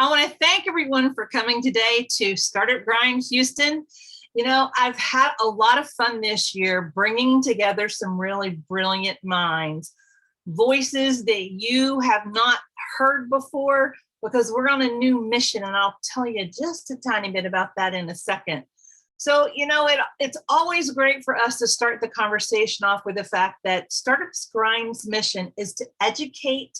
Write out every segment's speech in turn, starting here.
I want to thank everyone for coming today to Startup Grind Houston. You know, I've had a lot of fun this year bringing together some really brilliant minds, voices that you have not heard before, because we're on a new mission, and I'll tell you just a tiny bit about that in a second. So, you know, it's always great for us to start the conversation off with the fact that Startup Grind's mission is to educate,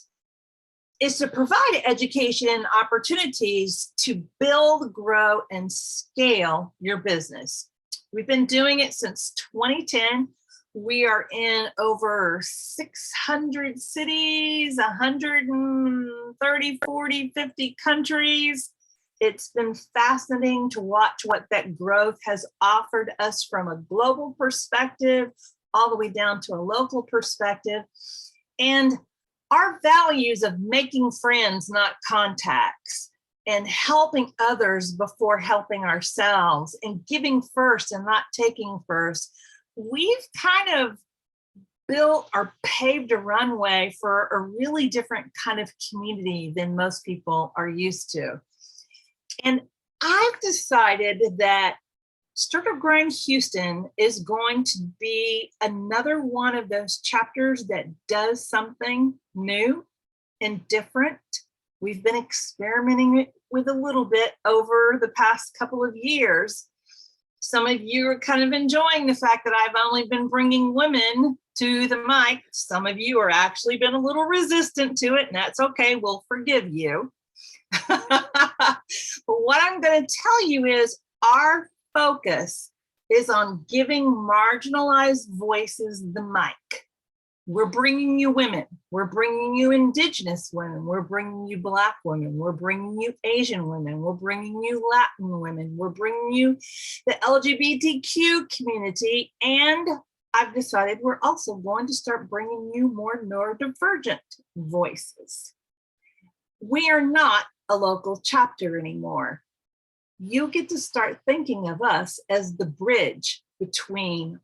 is to provide education and opportunities to build, grow, and scale your business. We've been doing it since 2010. We are in over 600 cities, 130, 40, 50 countries. It's been fascinating to watch what that growth has offered us from a global perspective, all the way down to a local perspective. And our values of making friends, not contacts, and helping others before helping ourselves, and giving first and not taking first, we've kind of built or paved a runway for a really different kind of community than most people are used to. And I've decided that Startup Grind Houston is going to be another one of those chapters that does something new and different. We've been experimenting with a little bit over the past couple of years. Some of you are kind of enjoying the fact that I've only been bringing women to the mic. Some of you are actually been a little resistant to it, and that's okay. We'll forgive you. But what I'm going to tell you is our focus is on giving marginalized voices the mic. We're bringing you women. We're bringing you Indigenous women. We're bringing you Black women. We're bringing you Asian women. We're bringing you Latin women. We're bringing you the LGBTQ community. And I've decided we're also going to start bringing you more neurodivergent voices. We are not a local chapter anymore. You get to start thinking of us as the bridge between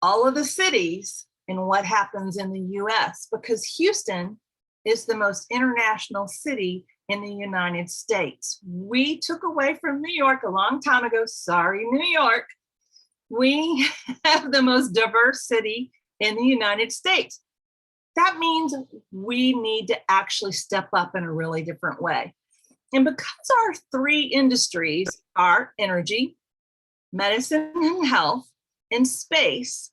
all of the cities and what happens in the US, because Houston is the most international city in the United States. We took away from New York a long time ago. Sorry, New York. We have the most diverse city in the United States. That means we need to actually step up in a really different way. And because our three industries are energy, medicine and health, and space,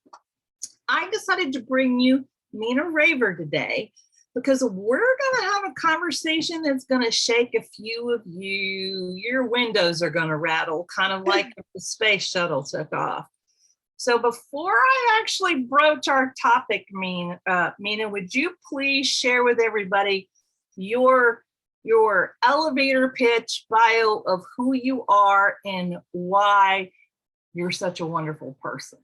I decided to bring you Mina Raver today, because we're going to have a conversation that's going to shake a few of you. Your windows are going to rattle, kind of like if the space shuttle took off. So before I actually broach our topic, Mina, would you please share with everybody your elevator pitch bio of who you are and why you're such a wonderful person?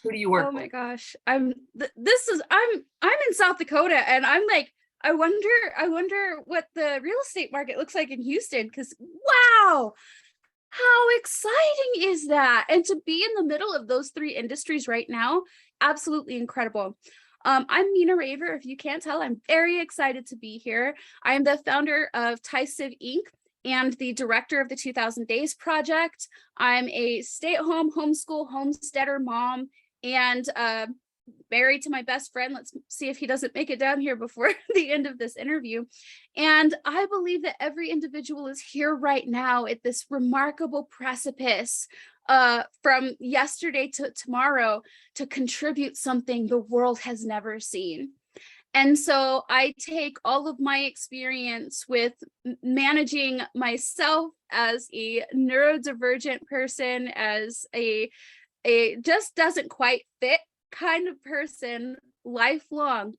Who do you work with? Oh my gosh, I'm in South Dakota, and I'm like, I wonder what the real estate market looks like in Houston, because wow, how exciting is that? And to be in the middle of those three industries right now, absolutely incredible. I'm Mina Raver. If you can't tell, I'm very excited to be here. I am the founder of Tyciv Inc. and the director of the 2000 Days Project. I'm a stay-at-home homeschool homesteader mom, and married to my best friend. Let's see if he doesn't make it down here before the end of this interview. And I believe that every individual is here right now at this remarkable precipice from yesterday to tomorrow to contribute something the world has never seen. And so I take all of my experience with managing myself as a neurodivergent person, as a just doesn't quite fit kind of person, lifelong.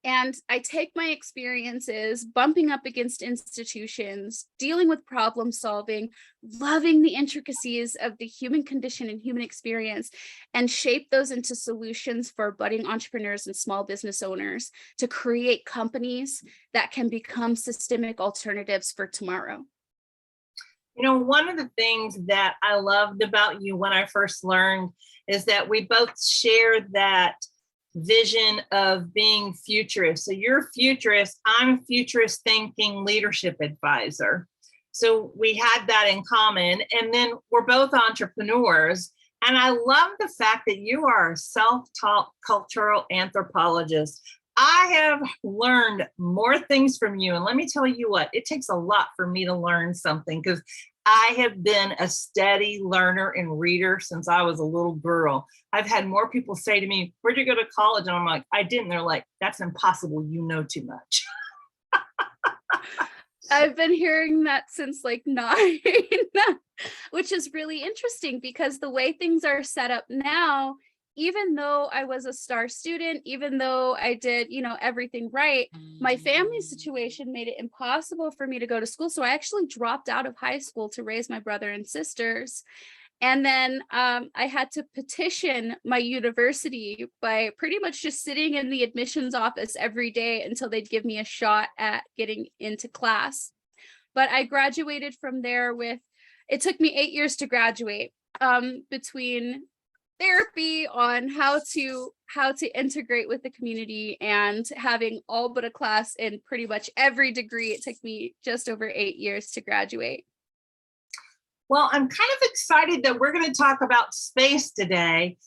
And I take my experiences bumping up against institutions, dealing with problem solving, loving the intricacies of the human condition and human experience, and shape those into solutions for budding entrepreneurs and small business owners to create companies that can become systemic alternatives for tomorrow. You know, one of the things that I loved about you when I first learned is that we both share that vision of being futurist. So you're futurist, I'm futurist thinking leadership advisor. So we had that in common. And then we're both entrepreneurs. And I love the fact that you are a self-taught cultural anthropologist. I have learned more things from you. And let me tell you what, it takes a lot for me to learn something, because I have been a steady learner and reader since I was a little girl. I've had more people say to me, "Where'd you go to college?" And I'm like, "I didn't." They're like, "That's impossible. You know too much." I've been hearing that since like 9, which is really interesting because the way things are set up now, even though I was a star student, even though I did, everything right, my family situation made it impossible for me to go to school. So I actually dropped out of high school to raise my brother and sisters. And then I had to petition my university by pretty much just sitting in the admissions office every day until they'd give me a shot at getting into class. But I graduated from there it took me 8 years to graduate, between therapy on how to integrate with the community and having all but a class in pretty much every degree. It took me just over 8 years to graduate. Well, I'm kind of excited that we're going to talk about space today,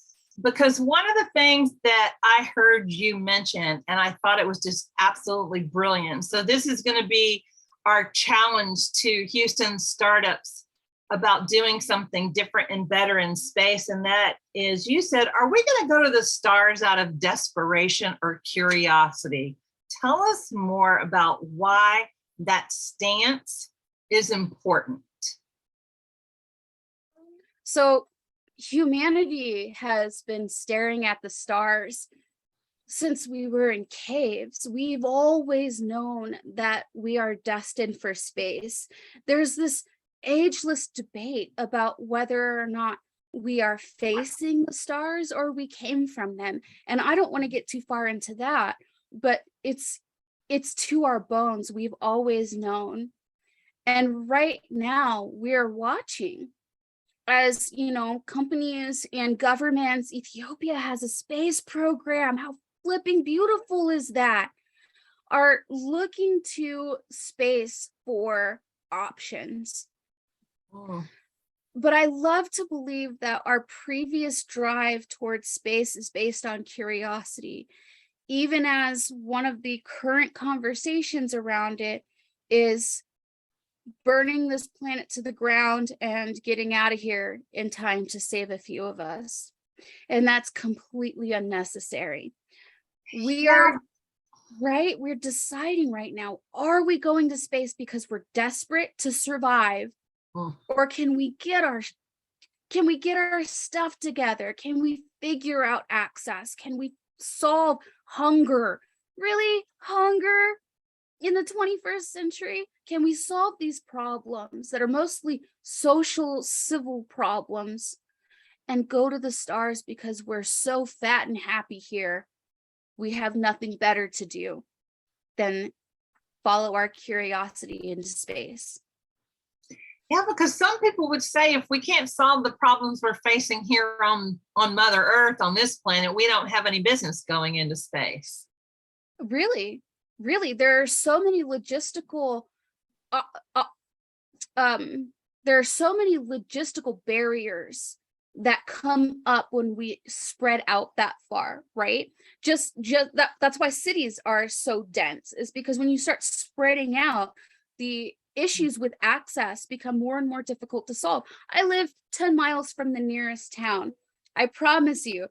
because one of the things that I heard you mention, and I thought it was just absolutely brilliant. So this is going to be our challenge to Houston startups about doing something different and better in space. And that is, you said, are we going to go to the stars out of desperation or curiosity? Tell us more about why that stance is important. So humanity has been staring at the stars since we were in caves. We've always known that we are destined for space. There's this ageless debate about whether or not we are facing the stars or we came from them. And I don't want to get too far into that, but it's to our bones. We've always known. And right now we're watching as, companies and governments. Ethiopia has a space program. How flipping beautiful is that? Are looking to space for options. Oh. But I love to believe that our previous drive towards space is based on curiosity, even as one of the current conversations around it is burning this planet to the ground and getting out of here in time to save a few of us. And that's completely unnecessary. We're deciding right now, are we going to space because we're desperate to survive? Or can we get our stuff together? Can we figure out access? Can we solve hunger? Really? Hunger? In the 21st century, can we solve these problems that are mostly social, civil problems and go to the stars because we're so fat and happy here? We have nothing better to do than follow our curiosity into space. Yeah, because some people would say if we can't solve the problems we're facing here on Mother Earth, on this planet, we don't have any business going into space. Really, there are so many logistical barriers that come up when we spread out that far, right? Just that's why cities are so dense, is because when you start spreading out, the issues with access become more and more difficult to solve. I live 10 miles from the nearest town. I promise you,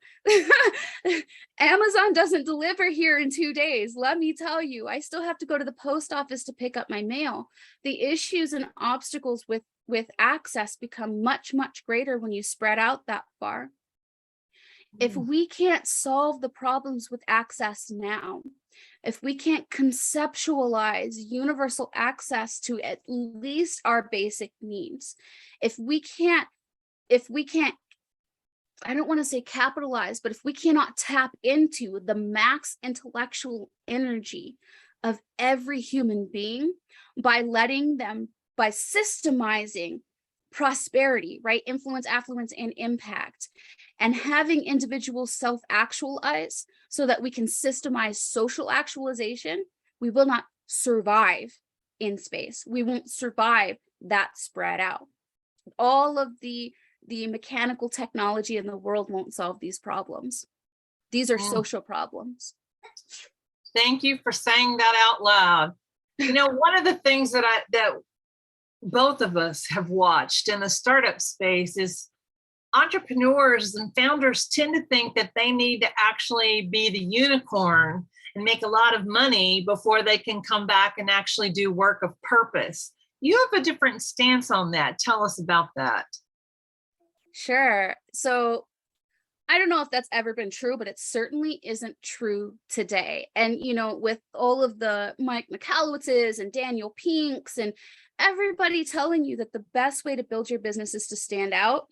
Amazon doesn't deliver here in 2 days. Let me tell you, I still have to go to the post office to pick up my mail. The issues and obstacles with access become much, much greater when you spread out that far. If we can't solve the problems with access now, if we can't conceptualize universal access to at least our basic needs, if we can't, I don't want to say capitalize, but if we cannot tap into the max intellectual energy of every human being by systemizing prosperity, right? Influence, affluence, and impact, and having individuals self-actualize so that we can systemize social actualization, we will not survive in space. We won't survive that spread out. All of the mechanical technology in the world won't solve these problems. These are social problems. Thank you for saying that out loud. You know, one of the things that both of us have watched in the startup space is entrepreneurs and founders tend to think that they need to actually be the unicorn and make a lot of money before they can come back and actually do work of purpose. You have a different stance on that. Tell us about that. Sure. So I don't know if that's ever been true, but it certainly isn't true today. And, you know, with all of the Mike McAllowitzes and Daniel Pinks and everybody telling you that the best way to build your business is to stand out,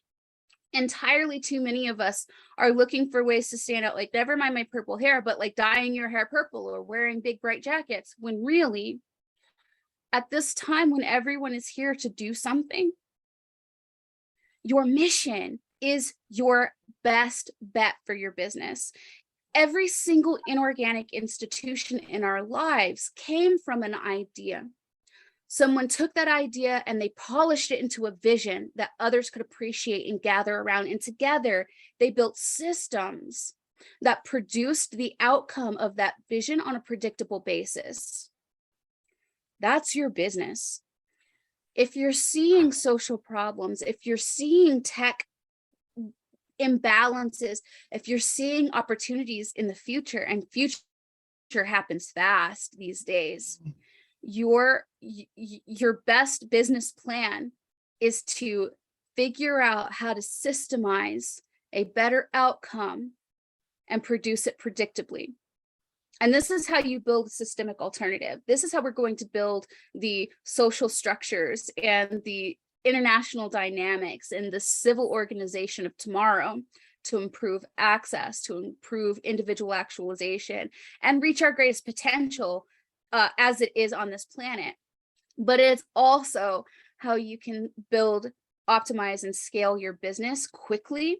entirely too many of us are looking for ways to stand out, like never mind my purple hair, but like dyeing your hair purple or wearing big bright jackets, when really at this time when everyone is here to do something, your mission is your best bet for your business. Every single inorganic institution in our lives came from an idea. Someone took that idea and they polished it into a vision that others could appreciate and gather around. And together they built systems that produced the outcome of that vision on a predictable basis. That's your business. If you're seeing social problems, if you're seeing tech imbalances, if you're seeing opportunities in the future, and future happens fast these days, your best business plan is to figure out how to systemize a better outcome and produce it predictably. And this is how you build a systemic alternative. This is how we're going to build the social structures and the international dynamics and the civil organization of tomorrow to improve access, to improve individual actualization, and reach our greatest potential as it is on this planet. But it's also how you can build, optimize, and scale your business quickly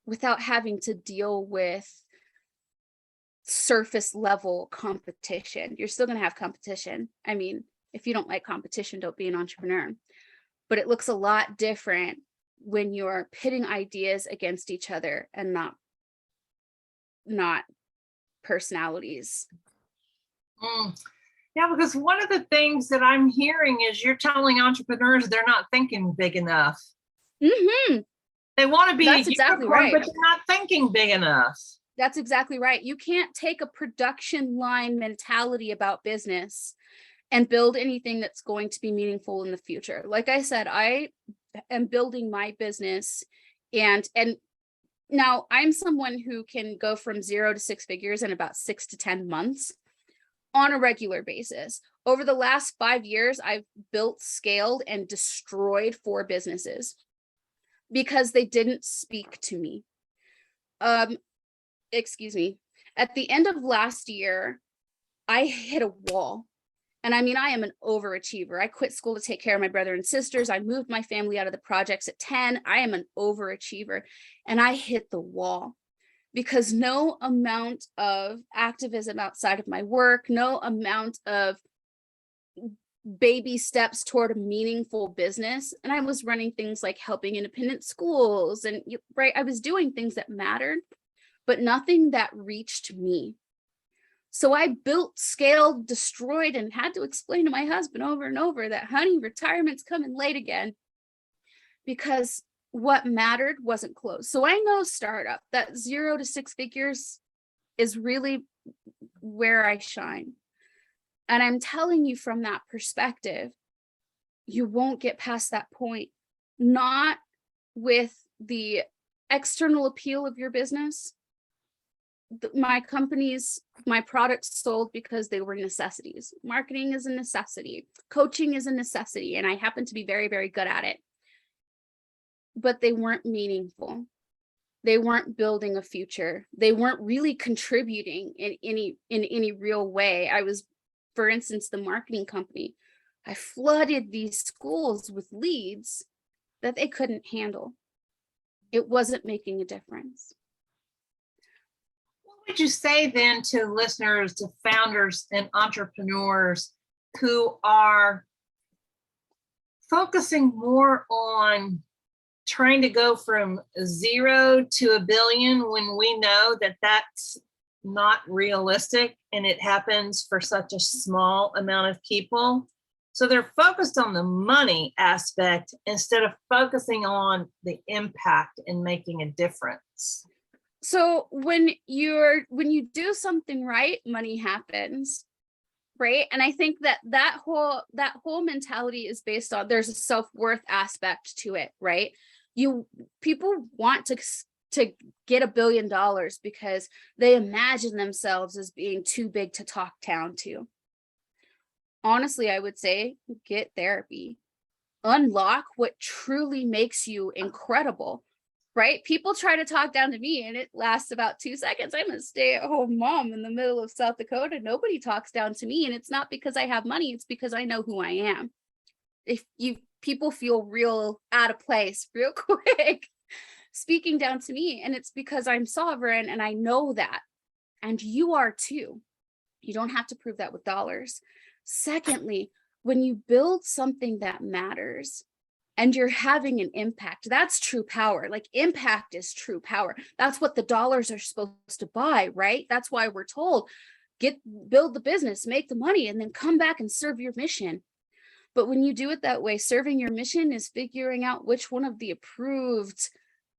without having to deal with surface level competition. You're still going to have competition. I mean, if you don't like competition, don't be an entrepreneur. But it looks a lot different when you're pitting ideas against each other and not personalities. Yeah, because one of the things that I'm hearing is you're telling entrepreneurs they're not thinking big enough. Mm-hmm. They want to be That's exactly right, but they're not thinking big enough. That's exactly right. You can't take a production line mentality about business and build anything that's going to be meaningful in the future. Like I said, I am building my business, and now I'm someone who can go from 0 to 6 figures in about 6 to 10 months on a regular basis. Over the last 5 years, I've built, scaled, and destroyed 4 businesses because they didn't speak to me. Excuse me. At the end of last year, I hit a wall. And I mean, I am an overachiever. I quit school to take care of my brother and sisters. I moved my family out of the projects at 10. I am an overachiever. And I hit the wall because no amount of activism outside of my work, no amount of baby steps toward a meaningful business. And I was running things like helping independent schools and right, I was doing things that mattered, but nothing that reached me. So I built, scaled, destroyed, and had to explain to my husband over and over that, honey, retirement's coming late again, because what mattered wasn't close. So I know startup, that 0 to 6 figures is really where I shine. And I'm telling you from that perspective, you won't get past that point, not with the external appeal of your business. My companies, my products sold because they were necessities. Marketing is a necessity. Coaching is a necessity. And I happen to be very, very good at it. But they weren't meaningful. They weren't building a future. They weren't really contributing in any real way. I was, for instance, the marketing company. I flooded these schools with leads that they couldn't handle. It wasn't making a difference. would you say then to listeners, to founders and entrepreneurs who are focusing more on trying to go from 0 to a billion when we know that that's not realistic and it happens for such a small amount of people? So they're focused on the money aspect instead of focusing on the impact and making a difference. So when you do something right, money happens, right? And I think that whole mentality is based on, there's a self-worth aspect to it, right? People want to get $1 billion because they imagine themselves as being too big to talk down to. Honestly, I would say get therapy. Unlock what truly makes you incredible, right? People try to talk down to me and it lasts about 2 seconds. I'm a stay-at-home mom in the middle of South Dakota. Nobody talks down to me. And it's not because I have money, it's because I know who I am. If people feel real out of place real quick speaking down to me, and it's because I'm sovereign and I know that. And you are too. You don't have to prove that with dollars. Secondly, when you build something that matters and you're having an impact, that's true power. Like, impact is true power. That's what the dollars are supposed to buy, right? That's why we're told, build the business, make the money, and then come back and serve your mission. But when you do it that way, serving your mission is figuring out which one of the approved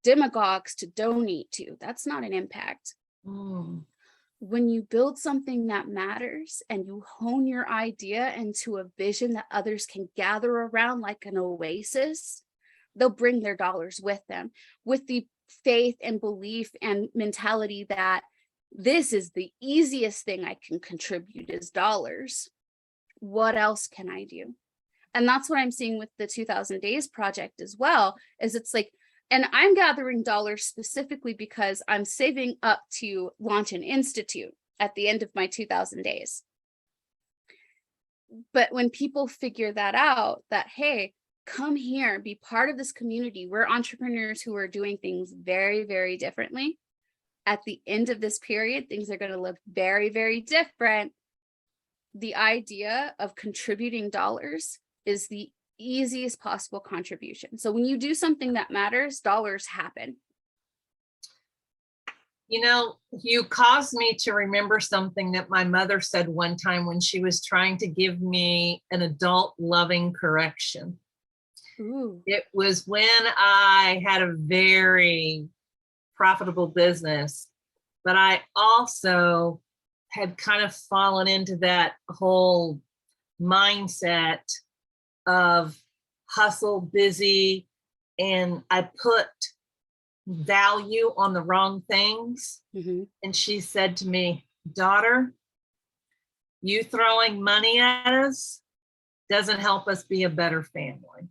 demagogues to donate to. That's not an impact. When you build something that matters and you hone your idea into a vision that others can gather around like an oasis, they'll bring their dollars with them, with the faith and belief and mentality that this is the easiest thing I can contribute is dollars. What else can I do? And that's what I'm seeing with the 2000 Days project as well, is it's like, and I'm gathering dollars specifically because I'm saving up to launch an institute at the end of my 2000 days. But when people figure that out, that, hey, come here, be part of this community. We're entrepreneurs who are doing things very, very differently. At the end of this period, things are going to look very, very different. The idea of contributing dollars is the easiest possible contribution. So when you do something that matters, dollars happen. You know, you caused me to remember something that my mother said one time when she was trying to give me an adult loving correction. Ooh. It was when I had a very profitable business, but I also had kind of fallen into that whole mindset of hustle, busy, and I put value on the wrong things. Mm-hmm. And she said to me, daughter, you throwing money at us doesn't help us be a better family.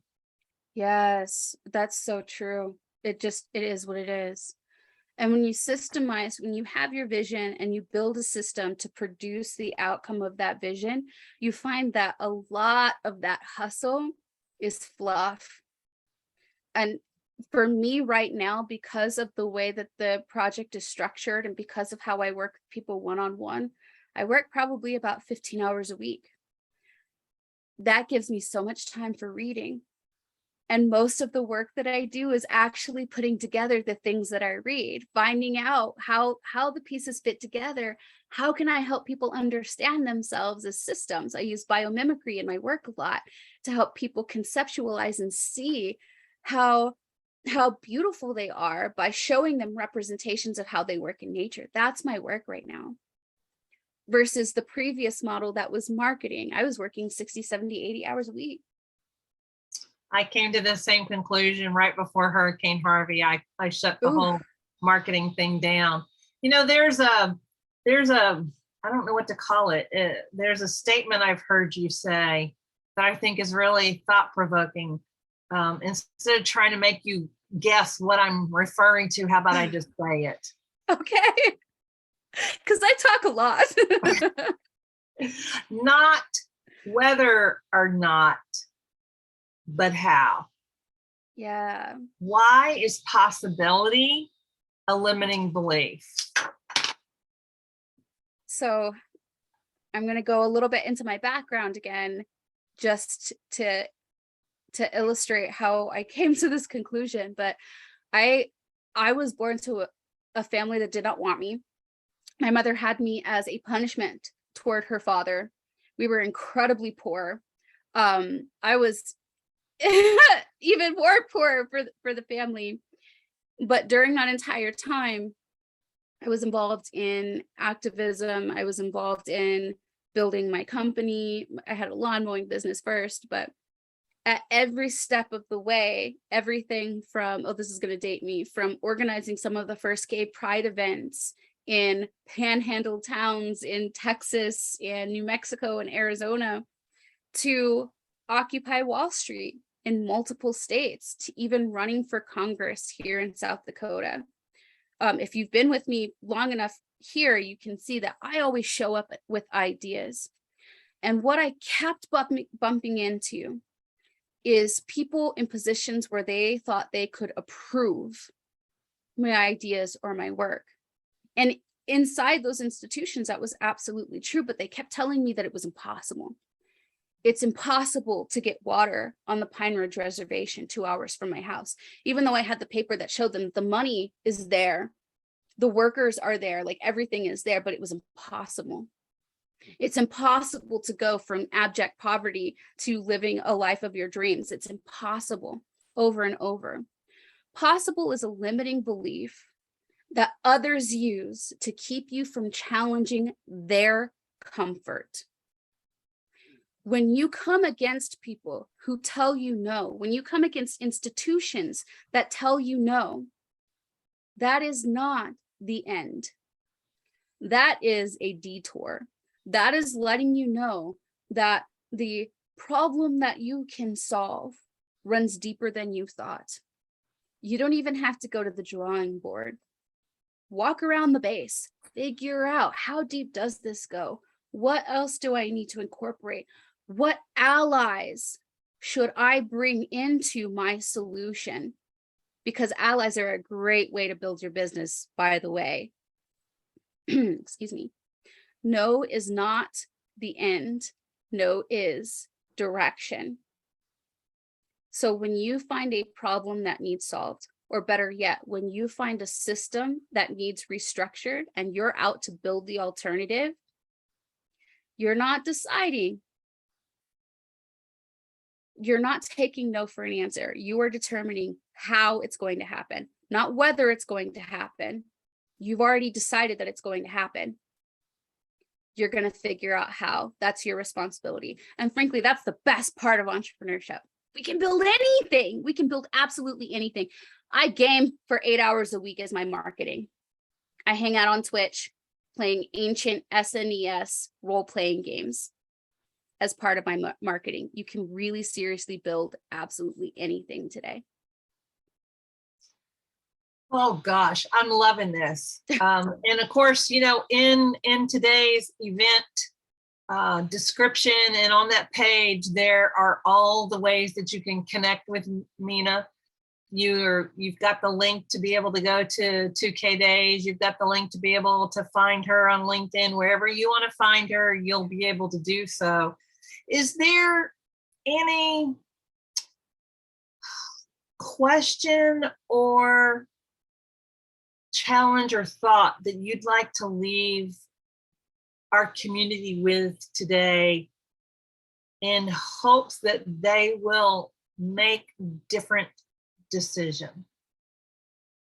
Yes, that's so true. It is what it is. And when you systemize, when you have your vision and you build a system to produce the outcome of that vision, you find that a lot of that hustle is fluff. And for me right now, because of the way that the project is structured and because of how I work with people one-on-one, I work probably about 15 hours a week. That gives me so much time for reading. And most of the work that I do is actually putting together the things that I read, finding out how the pieces fit together. How can I help people understand themselves as systems? I use biomimicry in my work a lot to help people conceptualize and see how beautiful they are by showing them representations of how they work in nature. That's my work right now. Versus the previous model that was marketing. I was working 60, 70, 80 hours a week. I came to the same conclusion right before Hurricane Harvey. I shut the whole marketing thing down. You know, there's a, I don't know what to call it. There's a statement I've heard you say that I think is really thought-provoking. Instead of trying to make you guess what I'm referring to, how about I just say it? Okay. Because I talk a lot. Not whether or not, but how. Yeah. Why is possibility a limiting belief? So I'm going to go a little bit into my background again, just to illustrate how I came to this conclusion. But I was born to a family that did not want me. My mother had me as a punishment toward her father. We were incredibly poor. I was even more poor for the family. But during that entire time, I was involved in activism. I was involved in building my company. I had a lawn mowing business first, but at every step of the way, everything from, oh, this is going to date me, from organizing some of the first gay pride events in panhandle towns in Texas and New Mexico and Arizona, to Occupy Wall Street in multiple states, to even running for Congress here in South Dakota. If you've been with me long enough here, you can see that I always show up with ideas. And what I kept bumping into is people in positions where they thought they could approve my ideas or my work. And inside those institutions, that was absolutely true, but they kept telling me that it was impossible. It's impossible to get water on the Pine Ridge Reservation 2 hours from my house, even though I had the paper that showed them the money is there, the workers are there, like everything is there, but it was impossible. It's impossible to go from abject poverty to living a life of your dreams. It's impossible, over and over. Possible is a limiting belief that others use to keep you from challenging their comfort. When you come against people who tell you no, when you come against institutions that tell you no, that is not the end. That is a detour. That is letting you know that the problem that you can solve runs deeper than you thought. You don't even have to go to the drawing board. Walk around the base, figure out, how deep does this go? What else do I need to incorporate? What allies should I bring into my solution? Because allies are a great way to build your business, by the way. Excuse me. No is not the end. No is direction. So when you find a problem that needs solved, or better yet, when you find a system that needs restructured and you're out to build the alternative, you're not deciding. You're not taking no for an answer. You are determining how it's going to happen, not whether it's going to happen. You've already decided that it's going to happen. You're going to figure out how. That's your responsibility. And frankly, that's the best part of entrepreneurship. We can build anything. We can build absolutely anything. I game for 8 hours a week as my marketing. I hang out on Twitch playing ancient SNES role-playing games as part of my marketing. You can really seriously build absolutely anything today. Oh gosh, I'm loving this. And of course, you know, in today's event description and on that page, there are all the ways that you can connect with Mina. You've got the link to be able to go to 2K Days. You've got the link to be able to find her on LinkedIn. Wherever you want to find her, you'll be able to do so. Is there any question or challenge or thought that you'd like to leave our community with today in hopes that they will make different decision?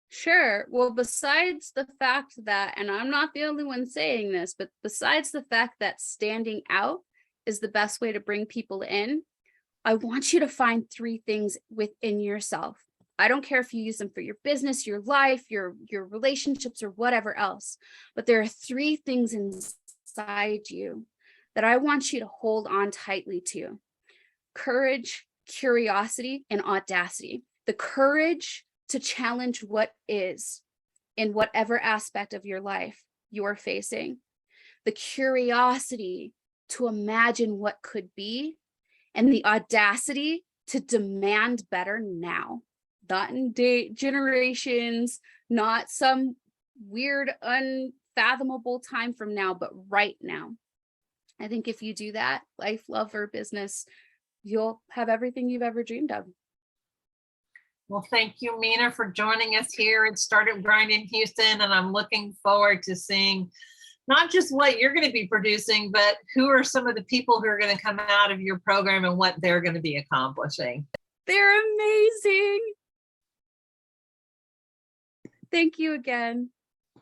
Sure. Well, besides the fact that, and I'm not the only one saying this, but besides the fact that standing out is the best way to bring people in, I want you to find 3 things within yourself. I don't care if you use them for your business, your life, your relationships, or whatever else, but there are 3 things inside you that I want you to hold on tightly to: courage, curiosity, and audacity. The courage to challenge what is in whatever aspect of your life you're facing. The curiosity to imagine what could be, and the audacity to demand better now. Not in generations, not some weird, fathomable time from now, but right now. I think if you do that, life, love, or business, you'll have everything you've ever dreamed of. Well, thank you, Mina, for joining us here at Startup Grind in Houston. And I'm looking forward to seeing not just what you're going to be producing, but who are some of the people who are going to come out of your program and what they're going to be accomplishing. They're amazing. Thank you again.